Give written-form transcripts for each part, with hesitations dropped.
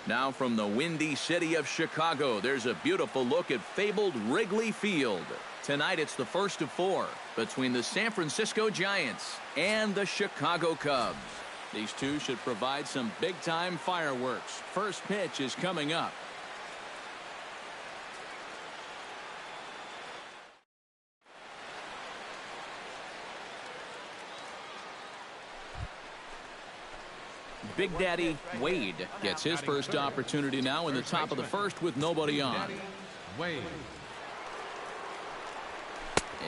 Now from the windy city of Chicago, there's a beautiful look at fabled Wrigley Field. Tonight it's the first of 4 between the San Francisco Giants and the Chicago Cubs. These two should provide some big-time fireworks. First pitch is coming up. Big Daddy Wade gets his first opportunity now in the top of the first with nobody on.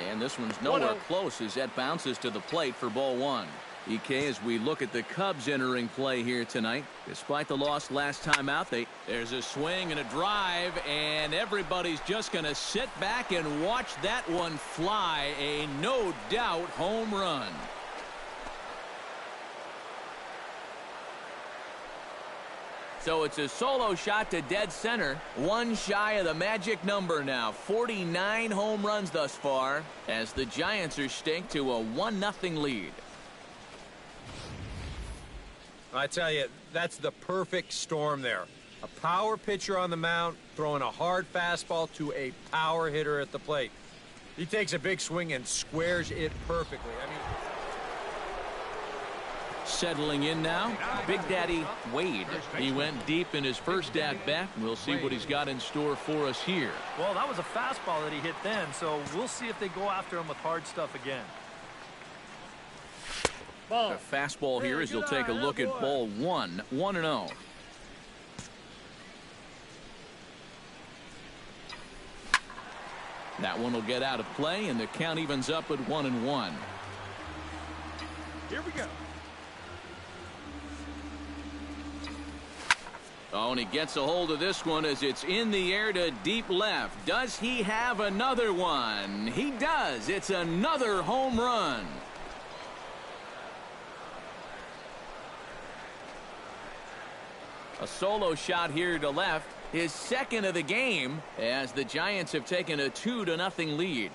And this one's nowhere close as that bounces to the plate for ball 1. EK, as we look at the Cubs entering play here tonight, despite the loss last time out, there's a swing and a drive, and everybody's just going to sit back and watch that one fly. A no doubt home run. So it's a solo shot to dead center. One shy of the magic number now. 49 home runs thus far as the Giants are staked to a 1-0 lead. I tell you, that's the perfect storm there. A power pitcher on the mound throwing a hard fastball to a power hitter at the plate. He takes a big swing and squares it perfectly. Settling in now, Big Daddy Wade. He went deep in his first at-bat. We'll see what he's got in store for us here. Well, that was a fastball that he hit then, so we'll see if they go after him with hard stuff again. The fastball here as he'll take a look at ball 1, 1-0. That one will get out of play, and the count evens up at 1-1. Here we go. Oh, and he gets a hold of this one as it's in the air to deep left. Does he have another one? He does. It's another home run. A solo shot here to left. His second of the game as the Giants have taken a 2-0 lead.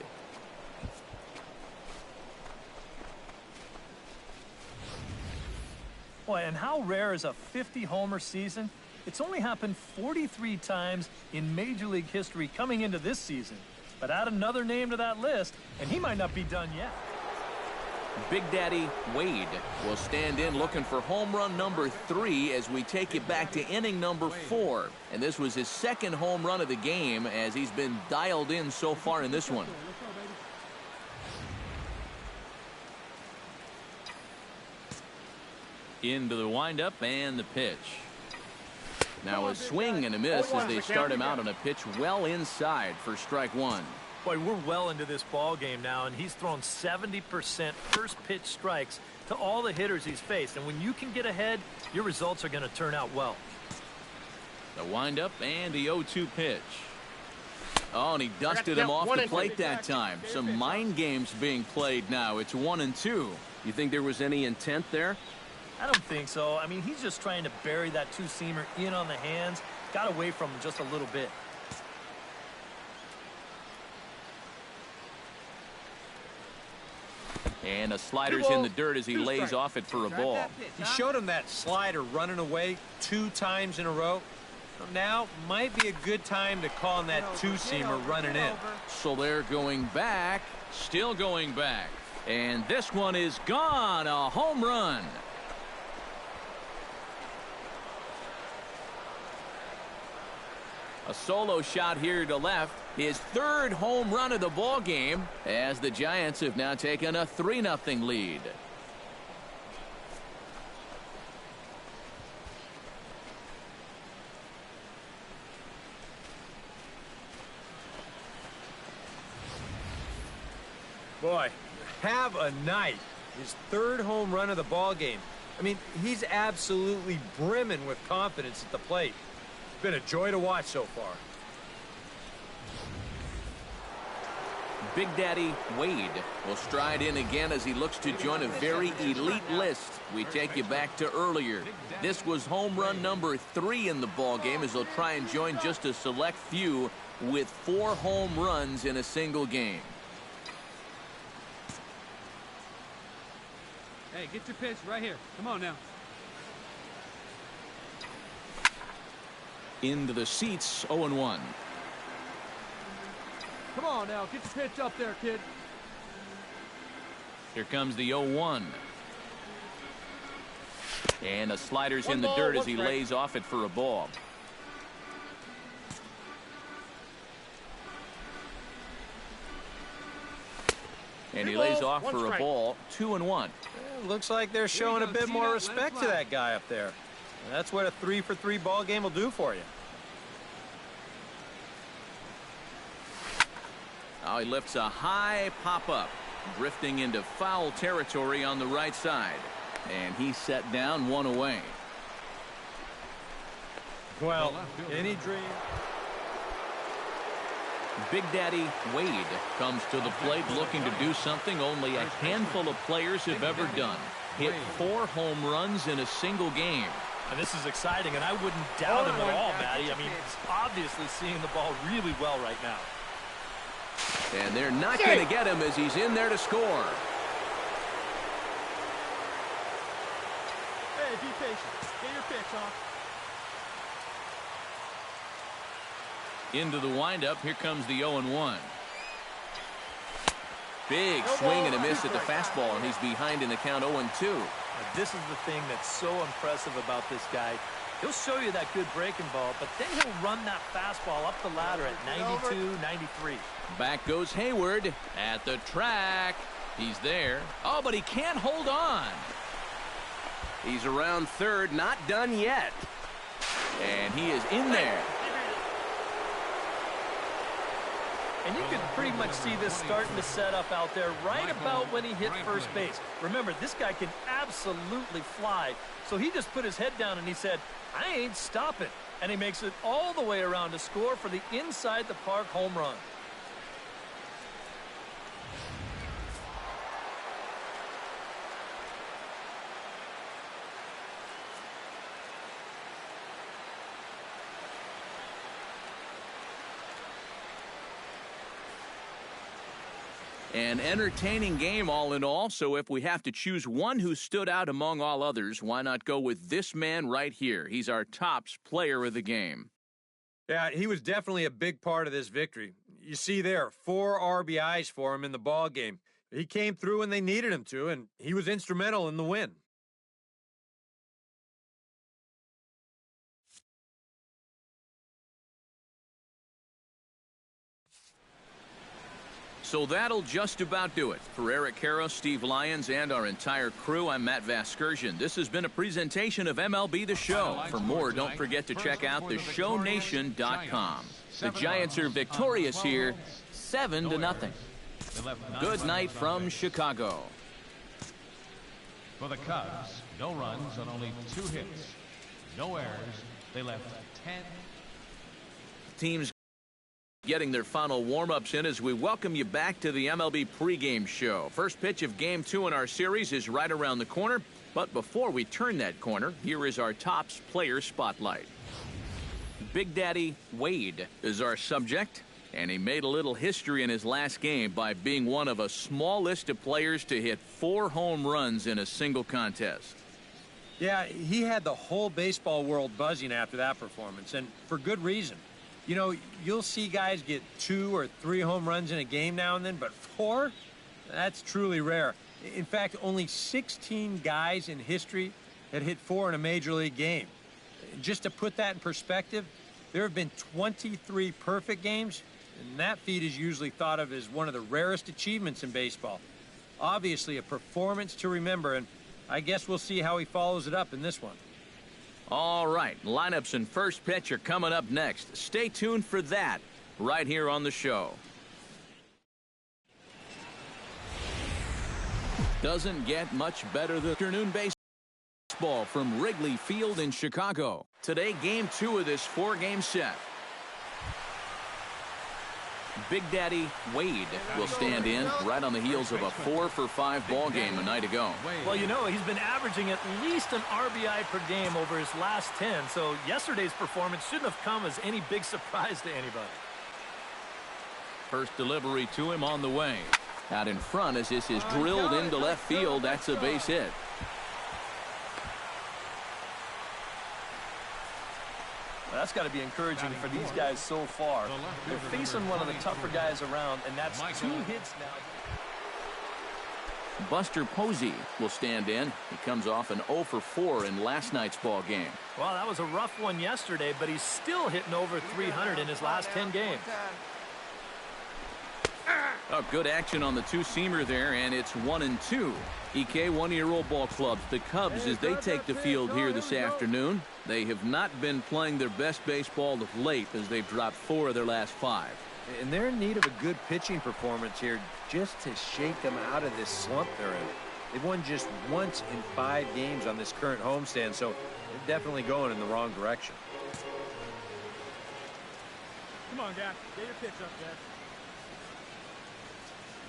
Boy, and how rare is a 50-homer season? It's only happened 43 times in Major League history coming into this season. But add another name to that list, and he might not be done yet. Big Daddy Wade will stand in looking for home run number 3 as we take it back to inning number 4. And this was his second home run of the game as he's been dialed in so far in this one. Into the windup and the pitch. Now a swing and a miss as they start him out on a pitch well inside for strike 1. Boy, we're well into this ball game now, and he's thrown 70% first pitch strikes to all the hitters he's faced. And when you can get ahead, your results are going to turn out well. The windup and the 0-2 pitch. Oh, and he dusted him off the plate that time. Some mind games being played now. It's 1-2. You think there was any intent there? I don't think so. I mean, he's just trying to bury that two-seamer in on the hands. Got away from him just a little bit. And a slider's in the dirt as he lays off it for a ball. He showed him that slider running away 2 times in a row. Now might be a good time to call on that two-seamer running in. So they're going back, still going back. And this one is gone. A home run. A solo shot here to left. His third home run of the ball game as the Giants have now taken a 3-0 lead. Boy, have a night. His third home run of the ball game. I mean, he's absolutely brimming with confidence at the plate. It's been a joy to watch so far. Big Daddy Wade will stride in again as he looks to join a very elite list. We take you back to earlier. This was home run number 3 in the ball game as they'll try and join just a select few with 4 home runs in a single game. Hey, get your pitch right here. Come on now. Into the seats, 0-1. Come on now, get the pitch up there, kid. Here comes the 0-1. And the slider's in the dirt as he lays off it for a ball. And he lays off for a ball, 2-1. Looks like they're showing a bit more respect to that guy up there. And that's what a 3-for-3 ball game will do for you. Now he lifts a high pop-up, drifting into foul territory on the right side. And he's set down, 1 away. Well, any dream. Big Daddy Wade comes to the plate looking to do something only a handful of players have ever done. Hit 4 home runs in a single game. And this is exciting, and I wouldn't doubt him at all, Matty. I mean, he's obviously seeing the ball really well right now. And they're not going to get him as he's in there to score. Hey, be patient. Get your pitch, huh? Into the windup, here comes the 0-1. Big swing and a miss at the fastball, and he's behind in the count 0-2. This is the thing that's so impressive about this guy. He'll show you that good breaking ball, but then he'll run that fastball up the ladder at 92, 93. Back goes Hayward at the track. He's there. Oh, but he can't hold on. He's around third, not done yet. And he is in there. And you can pretty much see this starting to set up out there right about when he hit first base. Remember, this guy can absolutely fly. So he just put his head down and he said, I ain't stopping. And he makes it all the way around to score for the inside the park home run. An entertaining game all in all, so if we have to choose one who stood out among all others, why not go with this man right here? He's our tops player of the game. Yeah, he was definitely a big part of this victory. You see there, 4 RBIs for him in the ball game. He came through when they needed him to, and he was instrumental in the win. So that'll just about do it. For Eric Caro, Steve Lyons, and our entire crew, I'm Matt Vasgersian. This has been a presentation of MLB The Show. For more, don't forget to check out theshownation.com. The Giants are victorious here, 7-0. Good night from Chicago. For the Cubs, no runs on only 2 hits. No errors. They left 10. Teams getting their final warm-ups in as we welcome you back to the MLB pregame show. First pitch of Game 2 in our series is right around the corner. But before we turn that corner, here is our tops player spotlight. Big Daddy Wade is our subject, and he made a little history in his last game by being one of a small list of players to hit 4 home runs in a single contest. Yeah, he had the whole baseball world buzzing after that performance, and for good reason. You know, you'll see guys get 2 or 3 home runs in a game now and then, but 4? That's truly rare. In fact, only 16 guys in history had hit 4 in a major league game. Just to put that in perspective, there have been 23 perfect games, and that feat is usually thought of as one of the rarest achievements in baseball. Obviously, a performance to remember, and I guess we'll see how he follows it up in this one. All right, lineups and first pitch are coming up next. Stay tuned for that right here on the show. Doesn't get much better than afternoon baseball from Wrigley Field in Chicago. Today, Game 2 of this 4-game set. Big Daddy Wade will stand in right on the heels of a 4-for-5 ball game a night ago. Well, you know, he's been averaging at least an RBI per game over his last 10, so yesterday's performance shouldn't have come as any big surprise to anybody. First delivery to him on the way. Out in front as this is drilled into left field. That's a base hit. That's got to be encouraging for these guys so far. They're facing one of the tougher guys around, and that's 2 hits now. Buster Posey will stand in. He comes off an 0 for 4 in last night's ball game. Well, that was a rough one yesterday, but he's still hitting over 300 in his last 10 games. Oh, good action on the two-seamer there, and it's 1-2. EK, one-year-old ball clubs. The Cubs, as they take the field here this afternoon, they have not been playing their best baseball of late as they've dropped 4 of their last 5. And they're in need of a good pitching performance here just to shake them out of this slump they're in. They've won just once in 5 games on this current homestand, so they're definitely going in the wrong direction. Come on, guy. Get your pitch up, guys.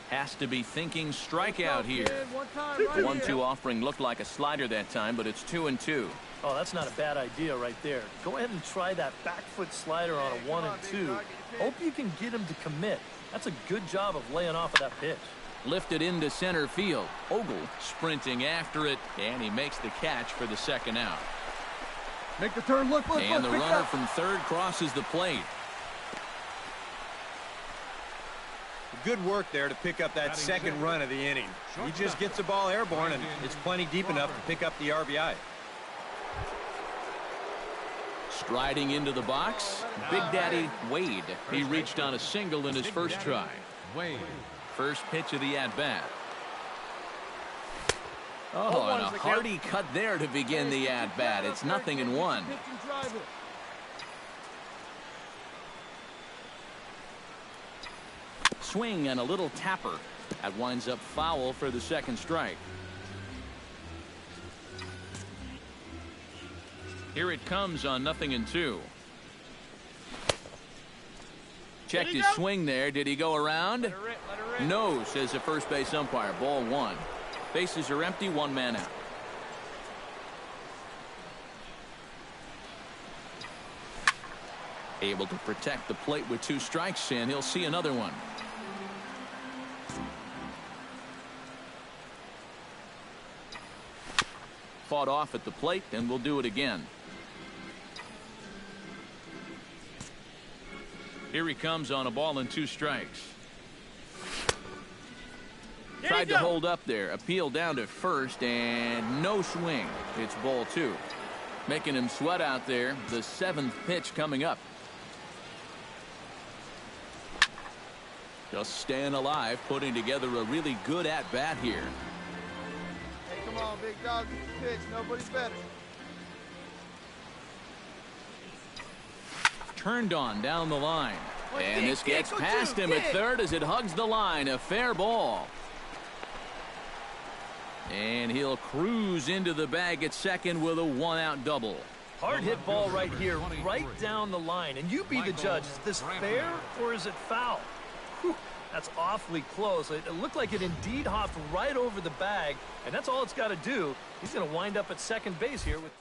Has to be thinking strikeout here. 1-2 offering looked like a slider that time, but it's 2-2. Oh, that's not a bad idea right there. Go ahead and try that back foot slider on a 1-2. Hope you can get him to commit. That's a good job of laying off of that pitch. Lifted into center field. Ogle sprinting after it, and he makes the catch for the second out. Make the turn. Look. And the runner from third crosses the plate. Good work there to pick up that second run of the inning. He just gets the ball airborne, and it's plenty deep enough to pick up the RBI. Striding into the box, Big Daddy Wade. He reached on a single in his first try. First pitch of the at-bat. Oh, and a hearty cut there to begin the at-bat. It's 0-1. Swing and a little tapper. That winds up foul for the second strike. Here it comes on 0-2. Checked his swing there. Did he go around? Let her rip. No, says the first base umpire. Ball 1. Bases are empty, 1 man out. Able to protect the plate with 2 strikes, and he'll see another one. Fought off at the plate, and we'll do it again. Here he comes on a ball and 2 strikes. Tried to hold up there. Appeal down to first, and no swing. It's ball 2. Making him sweat out there. The 7th pitch coming up. Just staying alive, putting together a really good at-bat here. Hey, come on, big dog, get the pitch. Nobody's better. Turned on down the line. And this gets past him at third as it hugs the line. A fair ball. And he'll cruise into the bag at second with a 1-out double. Hard hit ball right here, right down the line. And you be the judge. Is this fair or is it foul? Whew, that's awfully close. It looked like it indeed hopped right over the bag, and that's all it's got to do. He's going to wind up at second base here with.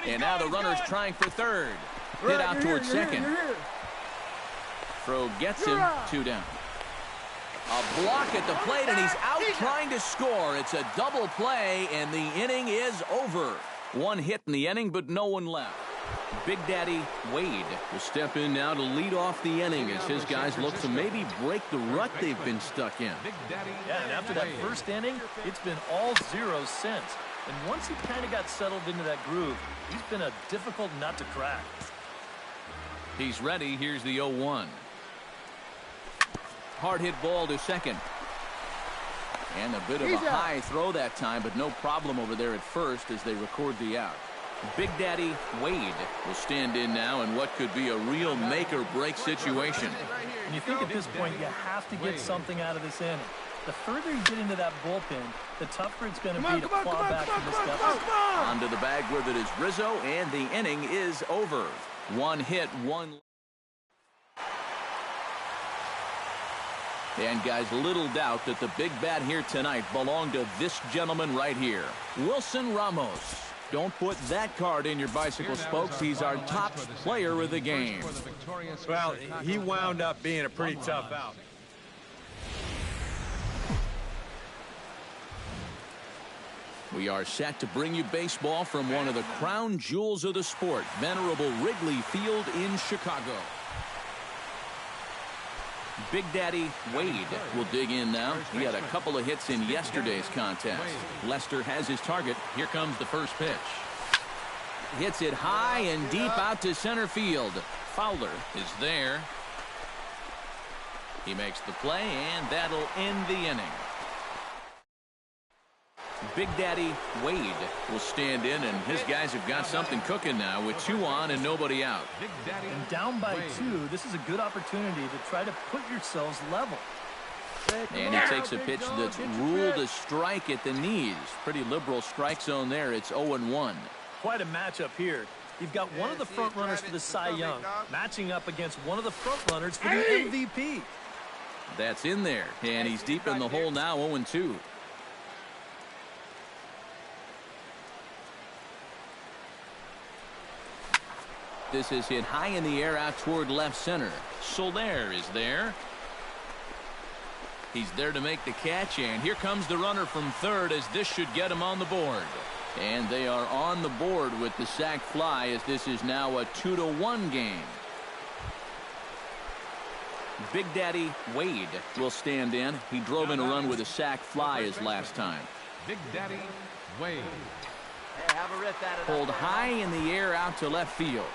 And now the runner's trying for third. Hit out towards second. Throw gets him. 2 down. A block at the plate, and he's out trying to score. It's a double play, and the inning is over. 1 hit in the inning, but no one left. Big Daddy Wade will step in now to lead off the inning as his guys look to maybe break the rut they've been stuck in. Yeah, and after that first inning, it's been all zeros since. And once he kind of got settled into that groove, he's been a difficult nut to crack. He's ready. Here's the 0-1. Hard hit ball to second. And a bit of a high throw that time, but no problem over there at first as they record the out. Big Daddy Wade will stand in now in what could be a real make-or-break situation. And you think at this point you have to get something out of this inning. The further you get into that bullpen, the tougher it's going to be to claw back from this deficit. Onto the bag with it is Rizzo, and the inning is over. 1 hit, 1. And guys, little doubt that the big bat here tonight belonged to this gentleman right here, Wilson Ramos. Don't put that card in your bicycle spokes. He's our top player of the game. Well, he wound up being a pretty tough out. We are set to bring you baseball from one of the crown jewels of the sport, venerable Wrigley Field in Chicago. Big Daddy Wade will dig in now. He had a couple of hits in yesterday's contest. Lester has his target. Here comes the first pitch. Hits it high and deep out to center field. Fowler is there. He makes the play, and that'll end the inning. Big Daddy Wade will stand in, and his guys have got something cooking now with 2 on and nobody out. And down by 2, this is a good opportunity to try to put yourselves level. And he takes a pitch that's ruled a strike at the knees. Pretty liberal strike zone there. It's 0-1. Quite a matchup here. You've got one of the front runners for the Cy Young matching up against one of the front runners for the MVP. That's in there, and he's deep in the hole now, 0-2. This is hit high in the air out toward left center. Soler is there. He's there to make the catch, and here comes the runner from third as this should get him on the board. And they are on the board with the sac fly as this is now a 2-1 game. Big Daddy Wade will stand in. He drove in a run with a sac fly his last time. Big Daddy Wade. Hey, have a rip at it. Pulled high in the air out to left field.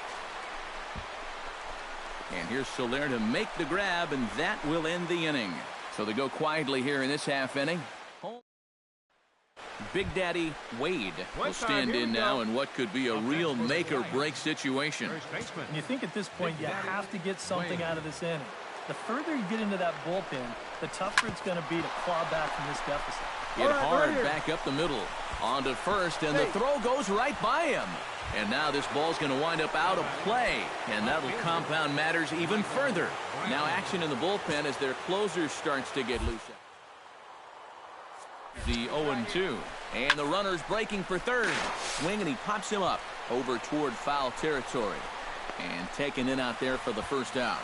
And here's Soler to make the grab, and that will end the inning. So they go quietly here in this half inning. Big Daddy Wade will stand in now in what could be a real make-or-break situation. And you think at this point you have to get something out of this inning. The further you get into that bullpen, the tougher it's going to be to claw back from this deficit. Hit hard back up the middle. On to first, and the throw goes right by him. And now this ball's going to wind up out of play, and that'll compound matters even further. Now action in the bullpen as their closer starts to get loose. The 0-2, and the runner's breaking for third. Swing, and he pops him up over toward foul territory. And taken in out there for the first out.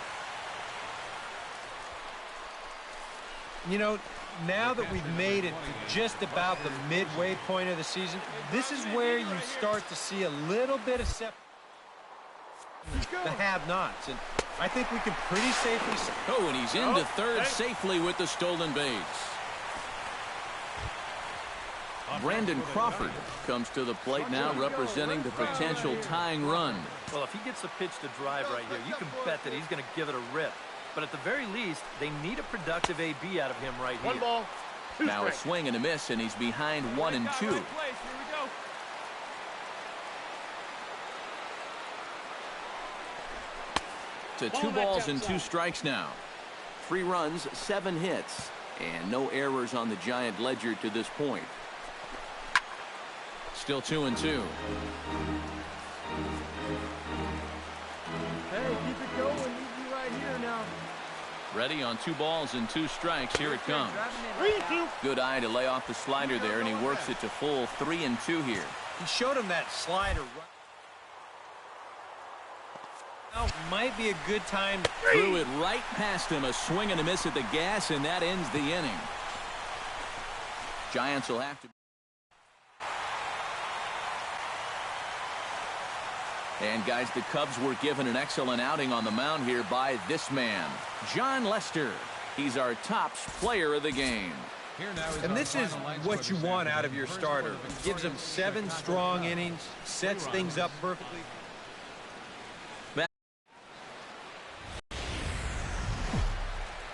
You know, now that we've made it to just about the midway point of the season, this is where you start to see a little bit of the have-nots. And I think we can pretty safely say. Oh, and he's into third safely with the stolen base. Brandon Crawford comes to the plate now representing the potential tying run. Well, if he gets a pitch to drive right here, you can bet that he's going to give it a rip. But at the very least, they need a productive AB out of him right here. 1 ball, 2 Now a strikes. swing and a miss, and he's behind 1 and 2. To 2 balls and 2 strikes now. 3 runs, 7 hits, and no errors on the Giant ledger to this point. Still 2 and 2. Hey, keep it going. Need you right here now. Ready on 2 balls and 2 strikes. Here it comes. 3-2. Good eye to lay off the slider there, and he works it to full 3 and 2 here. He showed him that slider. Now might be a good time. Threw it right past him. A swing and a miss at the gas, and that ends the inning. Giants will have to. And guys, the Cubs were given an excellent outing on the mound here by this man, John Lester. He's our tops player of the game. And this is what you want out of your starter. Gives him 7 strong innings, sets things up perfectly.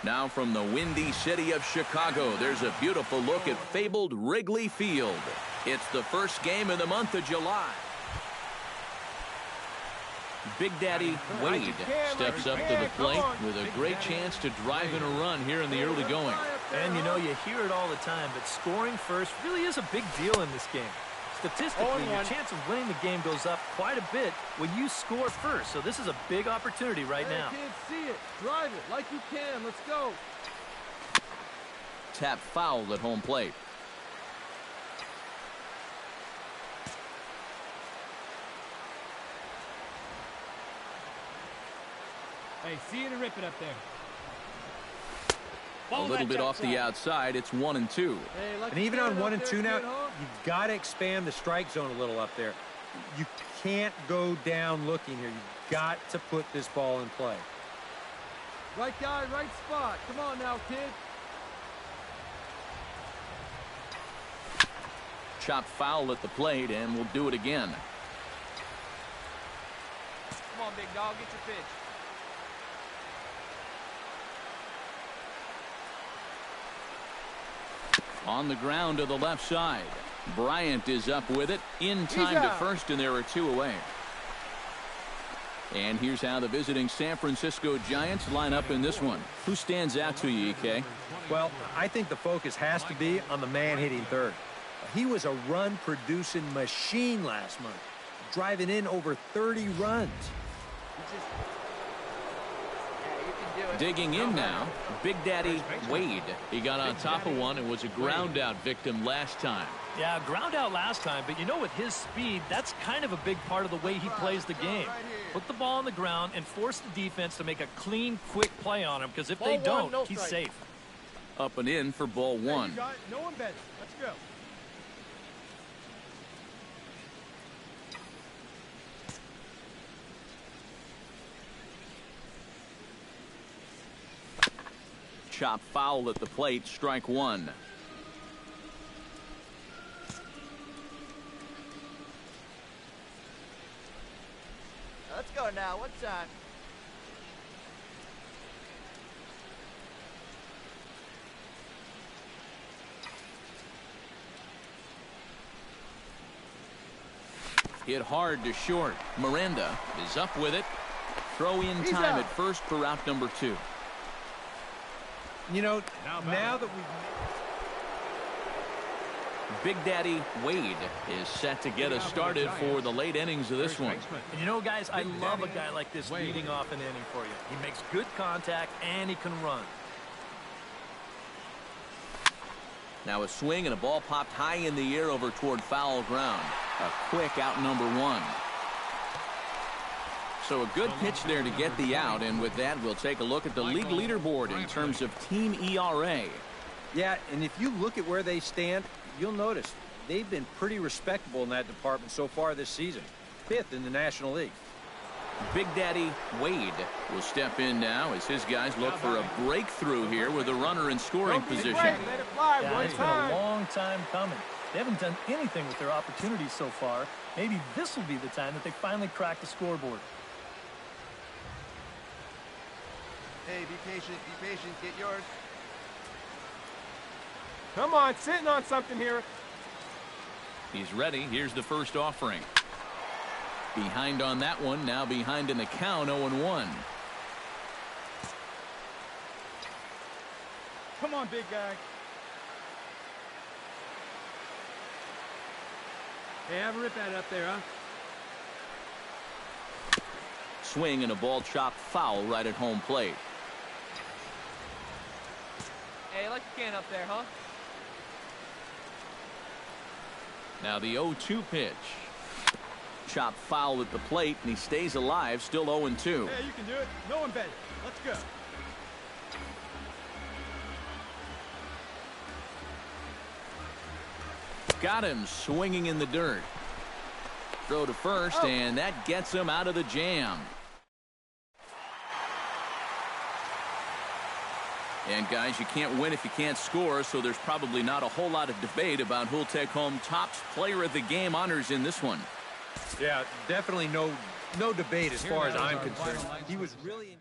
Now from the windy city of Chicago, there's a beautiful look at fabled Wrigley Field. It's the first game of the month of July. Big Daddy Wade steps up to the plate with a great chance to drive in a run here in the early going. And you know, you hear it all the time, but scoring first really is a big deal in this game. Statistically, your chance of winning the game goes up quite a bit when you score first. So this is a big opportunity right now. Can't see it. Drive it like you can. Let's go. Tap foul at home plate. Hey, see you to rip it up there. A little bit off the outside. It's 1-2. And even on 1-2 now, you've got to expand the strike zone a little up there. You can't go down looking here. You've got to put this ball in play. Right guy, right spot. Come on now, kid. Chopped foul at the plate, and we'll do it again. Come on, big dog, get your pitch. On the ground to the left side. Bryant is up with it. In time to first, and there are 2 away. And here's how the visiting San Francisco Giants line up in this one. Who stands out to you, EK? Well, I think the focus has to be on the man hitting third. He was a run-producing machine last month, driving in over 30 runs. Digging in now, Big Daddy Wade. He got on top of one and was a ground out victim last time. Yeah, ground out last time, but you know, with his speed, that's kind of a big part of the way he plays the game. Put the ball on the ground and force the defense to make a clean, quick play on him, because if they don't, he's safe. Up and in for ball 1. Hey, no one better. Let's go. Chop foul at the plate, strike 1. Let's go now. What time? Hit hard to short. Miranda is up with it. Throw in time at first for route number 2. You know, now that we've... Big Daddy Wade is set to get us started for the late innings of this one. And you know, guys, I love a guy like this leading off an inning for you. He makes good contact, and he can run. Now a swing and a ball popped high in the air over toward foul ground. A quick out number 1. So a good pitch there to get the out, and with that, we'll take a look at the league leaderboard in terms of team ERA. Yeah, and if you look at where they stand, you'll notice they've been pretty respectable in that department so far this season. 5th in the National League. Big Daddy Wade will step in now as his guys look for a breakthrough here with a runner in scoring position. Let it fly. Yeah, One it's been time. a long time coming. They haven't done anything with their opportunities so far. Maybe this will be the time that they finally crack the scoreboard. Hey, be patient. Be patient. Get yours. Come on, sitting on something here. He's ready. Here's the first offering. Behind on that one. Now behind in the count, 0-1. Come on, big guy. Hey, have a rip at it up there, huh? Swing and a ball chopped foul right at home plate. Hey, you like the can up there, huh? Now the 0-2 pitch. Chopped foul at the plate, and he stays alive, still 0-2. Hey, you can do it. No one better. Let's go. Got him swinging in the dirt. Throw to first, and that gets him out of the jam. And guys, you can't win if you can't score, so there's probably not a whole lot of debate about who'll take home Topps Player of the Game honors in this one. Yeah, definitely no debate as far as I'm concerned. He was really in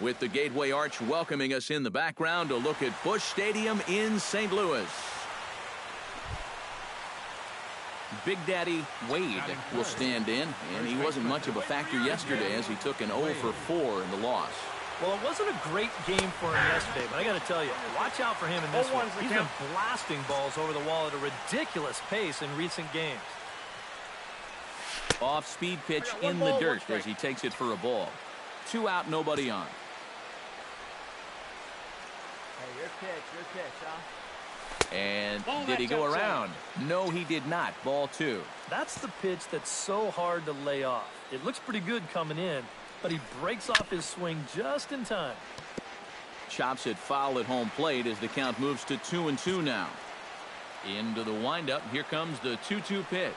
With the Gateway Arch welcoming us in the background, a look at Busch Stadium in St. Louis. Big Daddy Wade will stand in, and he wasn't much of a factor yesterday as he took an 0 for 4 in the loss. Well, it wasn't a great game for him yesterday, but I got to tell you, watch out for him in this one. He's been blasting balls over the wall at a ridiculous pace in recent games. Off-speed pitch in the dirt as he takes it for a ball. 2 out, nobody on. Hey, your pitch, huh? And did he go around? No, he did not. Ball 2. That's the pitch that's so hard to lay off. It looks pretty good coming in, but he breaks off his swing just in time. Chops it foul at home plate as the count moves to 2-2 now. Into the windup. Here comes the 2-2 pitch.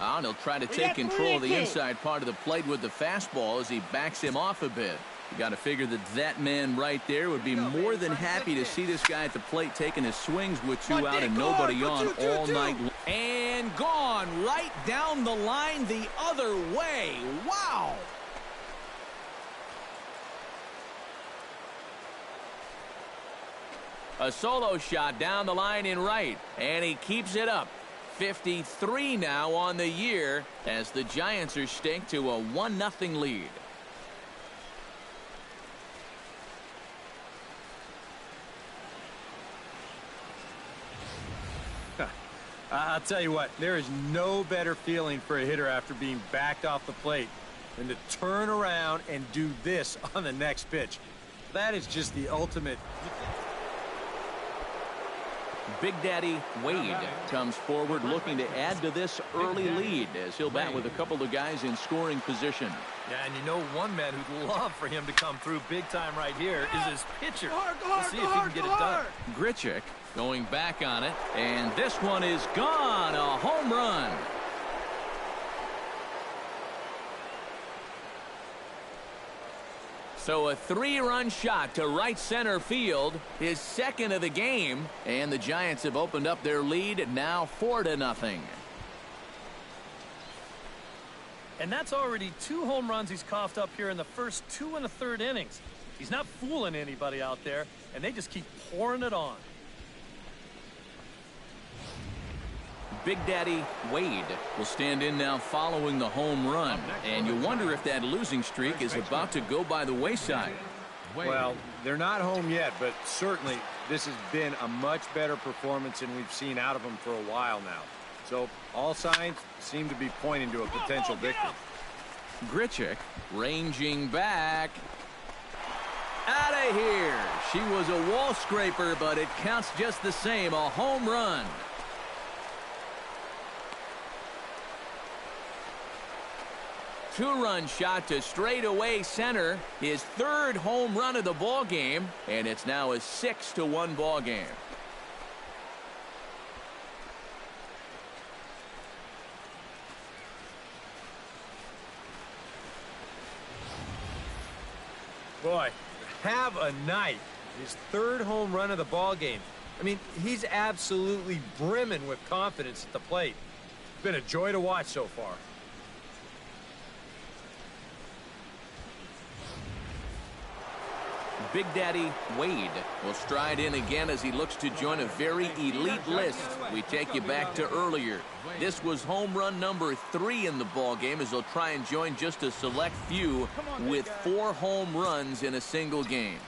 And he'll try to take control of the inside part of the plate with the fastball as he backs him off a bit. You got to figure that man right there would be more than happy to see this guy at the plate taking his swings with 2 out and nobody on all night long. And gone right down the line the other way. Wow! A solo shot down the line in right, and he keeps it up. 53 now on the year as the Giants are staked to a 1-0 lead. I'll tell you what, there is no better feeling for a hitter after being backed off the plate than to turn around and do this on the next pitch. That is just the ultimate. Big Daddy Wade comes forward looking to add to this early lead as he'll bat with a couple of guys in scoring position. Yeah, and you know one man who'd love for him to come through big time right here is his pitcher. We'll see if he can get it done. Grichuk going back on it, and this one is gone. A home run. So a 3-run shot to right center field, his second of the game, and the Giants have opened up their lead now 4-0. And that's already 2 home runs he's coughed up here in the first 2 1/3 innings. He's not fooling anybody out there, and they just keep pouring it on. Big Daddy Wade will stand in now following the home run, and you wonder if that losing streak is about to go by the wayside. Well, they're not home yet, but certainly this has been a much better performance than we've seen out of them for a while now. So all signs seem to be pointing to a potential victory. Grichuk ranging back. Out of here. She was a wall scraper, but it counts just the same. A home run. Two-run shot to straightaway center. His 3rd home run of the ball game, and it's now a 6-1 ball game. Boy, have a night. His 3rd home run of the ball game. I mean, he's absolutely brimming with confidence at the plate. It's been a joy to watch so far. Big Daddy Wade will stride in again as he looks to join a very elite list. We take you back to earlier. This was home run number 3 in the ball game as they'll try and join just a select few with 4 home runs in a single game.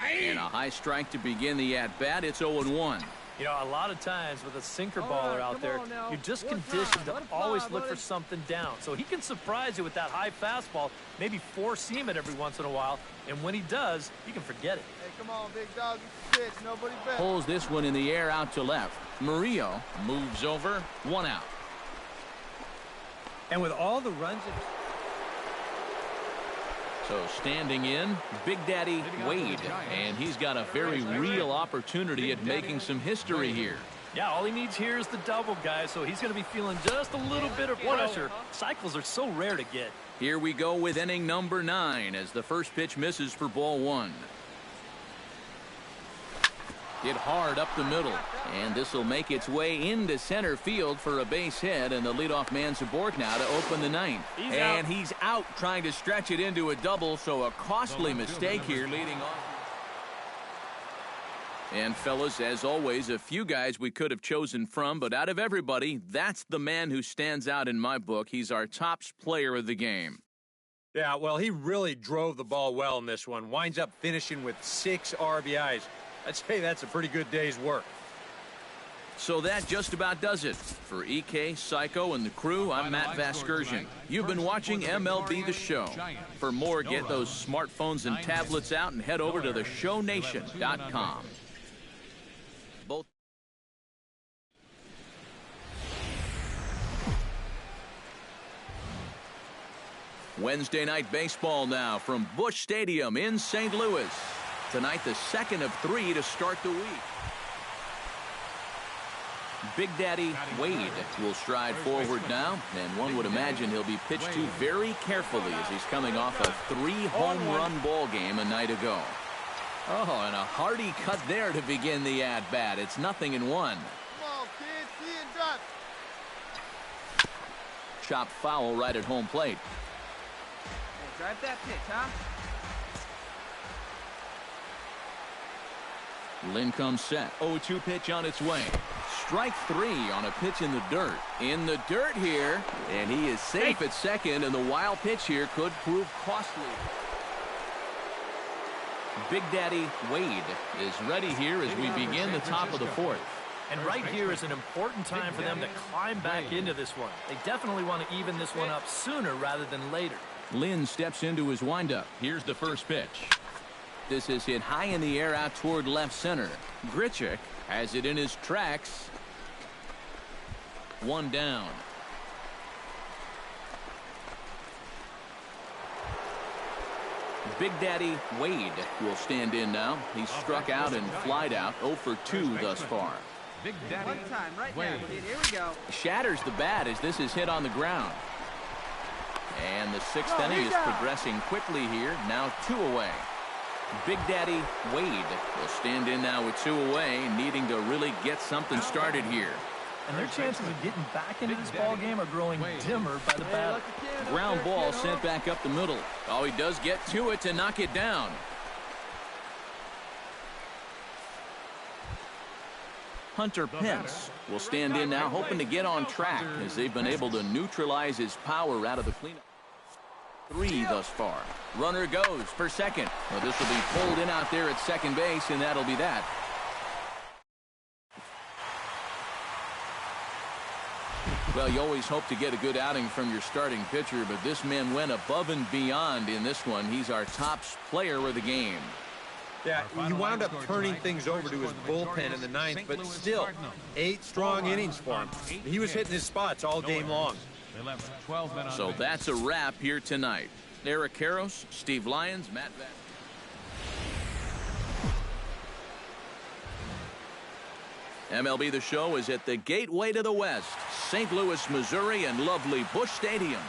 And a high strike to begin the at-bat. It's 0-1. You know, a lot of times with a sinker baller out there, you're just conditioned to always look for something down. So he can surprise you with that high fastball, maybe four-seam it every once in a while, and when he does, you can forget it. Hey, come on, big dog. Pitch. Nobody bet. Pulls this one in the air out to left. Murillo moves over. 1 out. And with all the runs... So standing in, Big Daddy Wade, and he's got a very real opportunity at making some history here. Yeah, all he needs here is the double, guys, so he's going to be feeling just a little bit of pressure. Cycles are so rare to get. Here we go with inning number 9 as the first pitch misses for ball 1. Hit hard up the middle. And this will make its way into center field for a base hit, and the leadoff man's aboard now to open the ninth. He's out trying to stretch it into a double, so a costly mistake here leading off. And fellas, as always, a few guys we could have chosen from, but out of everybody, that's the man who stands out in my book. He's our top player of the game. Yeah, well, he really drove the ball well in this one. Winds up finishing with 6 RBIs. I'd say that's a pretty good day's work. So that just about does it. For EK, Psycho, and the crew, I'm Matt Vasgersian. You've been watching MLB The Show. For more, get those smartphones and tablets out and head over to theshownation.com. Both. Wednesday night baseball now from Busch Stadium in St. Louis. Tonight, the second of 3 to start the week. Big Daddy Wade will stride forward now, and one would imagine he'll be pitched to very carefully as he's coming off a 3-home-run ball game a night ago. Oh, and a hearty cut there to begin the at-bat. It's 0-1. Come on, kid. See it drop. Chopped foul right at home plate. Hey, drive that pitch, huh? Lynn comes set. 0-2 pitch on its way. Strike 3 on a pitch in the dirt. In the dirt here, and he is safe at second, and the wild pitch here could prove costly. Big Daddy Wade is ready here as we begin the top of the 4th. And right here is an important time for them to climb back into this one. They definitely want to even this one up sooner rather than later. Lynn steps into his windup. Here's the first pitch. This is hit high in the air out toward left center. Grichuk has it in his tracks. 1 down. Big Daddy Wade will stand in now. He's struck out and flied out. 0 for 2 thus far. Big Daddy One time, right now, kid. Here we go. Shatters the bat as this is hit on the ground. And the 6th inning is progressing quickly here. Now 2 away. Big Daddy Wade will stand in now with 2 away, needing to really get something started here. And their chances of getting back into this ball game are growing dimmer by the batter. Ground ball sent back up the middle. Oh, he does get to it to knock it down. Hunter Pence will stand in now, hoping to get on track as they've been able to neutralize his power out of the cleanup. 3 thus far. Runner goes for second. Well, this will be pulled in out there at second base, and that'll be that. Well, you always hope to get a good outing from your starting pitcher, but this man went above and beyond in this one. He's our top player of the game. Yeah, he wound up turning things over to his bullpen in the 9th, but still, 8 strong innings for him. He was hitting his spots all game long. So that's a wrap here tonight. Eric Karros, Steve Lyons, Matt Van. MLB The Show is at the gateway to the West, St. Louis, Missouri, and lovely Busch Stadium.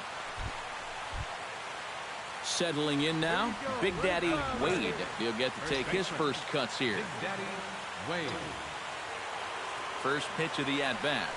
Settling in now, Big Daddy Wade. He'll get to take his first cuts here. Big Daddy Wade. First pitch of the at-bat.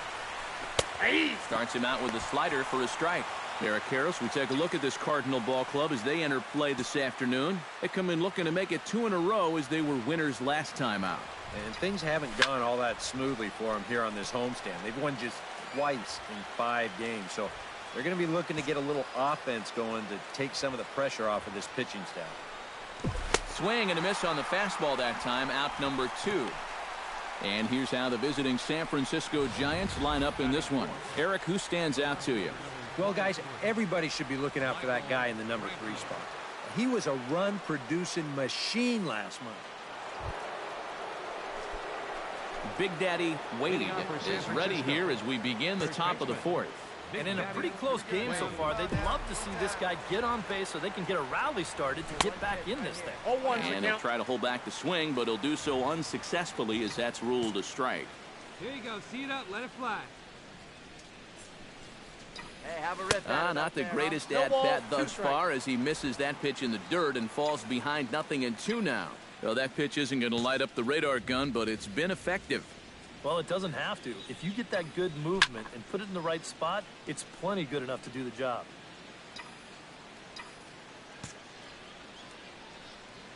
Starts him out with a slider for a strike. Eric Karros, we take a look at this Cardinal ball club as they enter play this afternoon. They come in looking to make it 2 in a row as they were winners last time out. And things haven't gone all that smoothly for them here on this homestand. They've won just twice in 5 games, so they're going to be looking to get a little offense going to take some of the pressure off of this pitching staff. Swing and a miss on the fastball that time, out number 2. And here's how the visiting San Francisco Giants line up in this one. Eric, who stands out to you? Well, guys, everybody should be looking out for that guy in the number 3 spot. He was a run-producing machine last month. Big Daddy Wade is ready here as we begin the top of the 4th. And in a pretty close game so far, they'd love to see this guy get on base so they can get a rally started to get back in this thing. And he'll try to hold back the swing, but he'll do so unsuccessfully as that's ruled a strike. Here you go. See it up. Let it fly. Hey, have a rip at it Not up the there, greatest huh? No at-bat balls, 2 thus far as he misses that pitch in the dirt and falls behind 0-2 now. Well, that pitch isn't going to light up the radar gun, but it's been effective. Well, it doesn't have to. If you get that good movement and put it in the right spot, it's plenty good enough to do the job.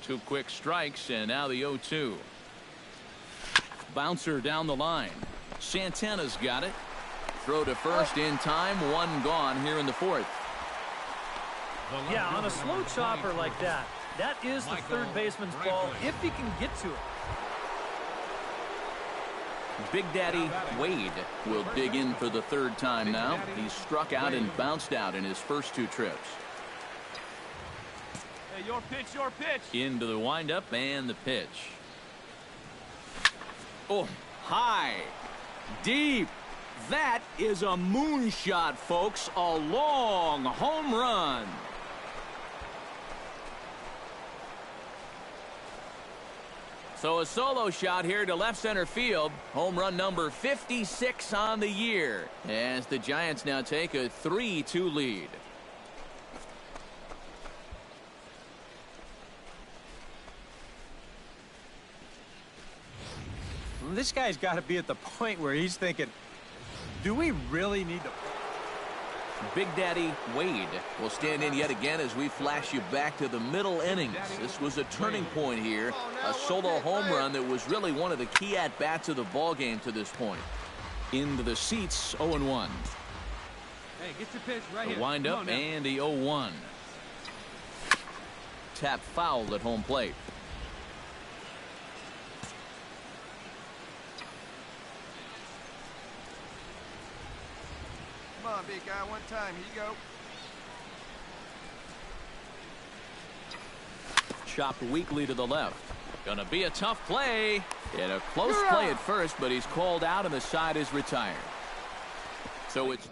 2 quick strikes, and now the 0-2. Bouncer down the line. Santana's got it. Throw to first in time. 1 gone here in the 4th. Yeah, on a slow chopper like that, that is the third baseman's ball if he can get to it. Big Daddy Wade will dig in for the 3rd time now. He's struck out and bounced out in his first 2 trips. Hey, your pitch, your pitch. Into the windup and the pitch. Oh, high, deep. That is a moonshot, folks. A long home run. So a solo shot here to left center field. Home run number 56 on the year, as the Giants now take a 3-2 lead. This guy's got to be at the point where he's thinking, do we really need to... Big Daddy Wade will stand in yet again as we flash you back to the middle innings. This was a turning point here. A solo home run that was really one of the key at-bats of the ball game to this point. Into the seats, 0-1. Hey, get your pitch right here. The windup and the 0-1. Tap fouled at home plate. Come on, big guy, one time. Here you go. Chopped weakly to the left. Gonna be a tough play. And a close play at first, but he's called out and the side is retired. So it's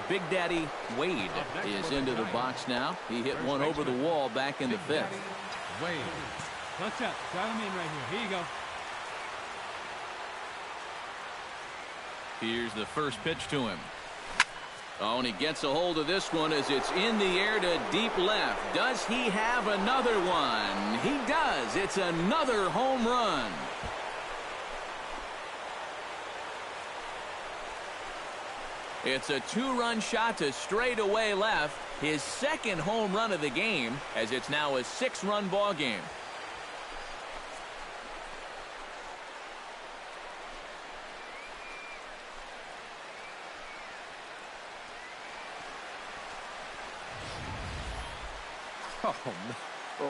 Big Daddy Wade is into the box now. He hit one over the wall back in the 5th. Wade. Clutch up. Drive him in right here. Here you go. Here's the first pitch to him. Oh, and he gets a hold of this one as it's in the air to deep left. Does he have another one? He does. It's another home run. It's a 2-run shot to straightaway left. His 2nd home run of the game, as it's now a 6-run ball game. Oh, no.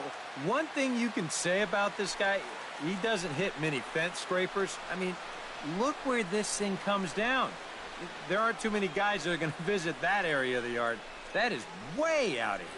One thing you can say about this guy, he doesn't hit many fence scrapers. I mean, look where this thing comes down. There aren't too many guys that are going to visit that area of the yard. That is way out of here.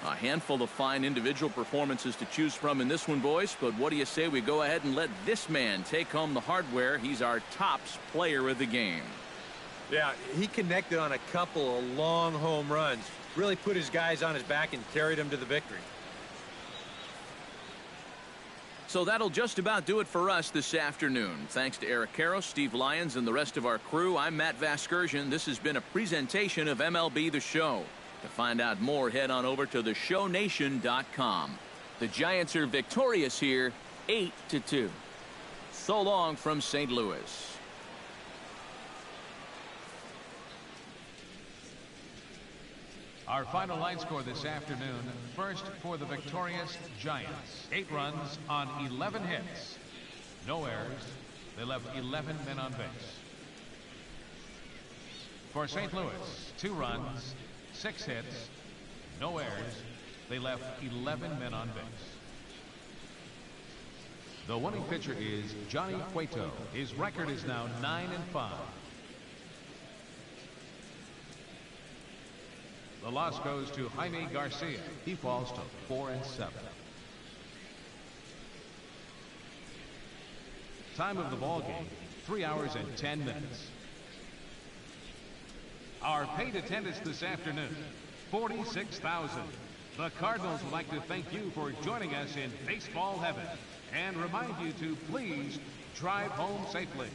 A handful of fine individual performances to choose from in this one, boys. But what do you say we go ahead and let this man take home the hardware? He's our tops player of the game. Yeah, he connected on a couple of long home runs. Really put his guys on his back and carried them to the victory. So that'll just about do it for us this afternoon. Thanks to Eric Karros, Steve Lyons, and the rest of our crew. I'm Matt Vasgersian. This has been a presentation of MLB The Show. To find out more, head on over to theshownation.com. The Giants are victorious here, 8-2. So long from St. Louis. Our final line score this afternoon. First for the victorious Giants. 8 runs on 11 hits. No errors. They left 11 men on base. For St. Louis, 2 runs, 6 hits, no errors. They left 11 men on base. The winning pitcher is Johnny Cueto. His record is now 9-5. The loss goes to Jaime Garcia. He falls to 4-7. Time of the ball game, 3 hours and 10 minutes. Our paid attendance this afternoon: 46,000. The Cardinals would like to thank you for joining us in baseball heaven and remind you to please drive home safely.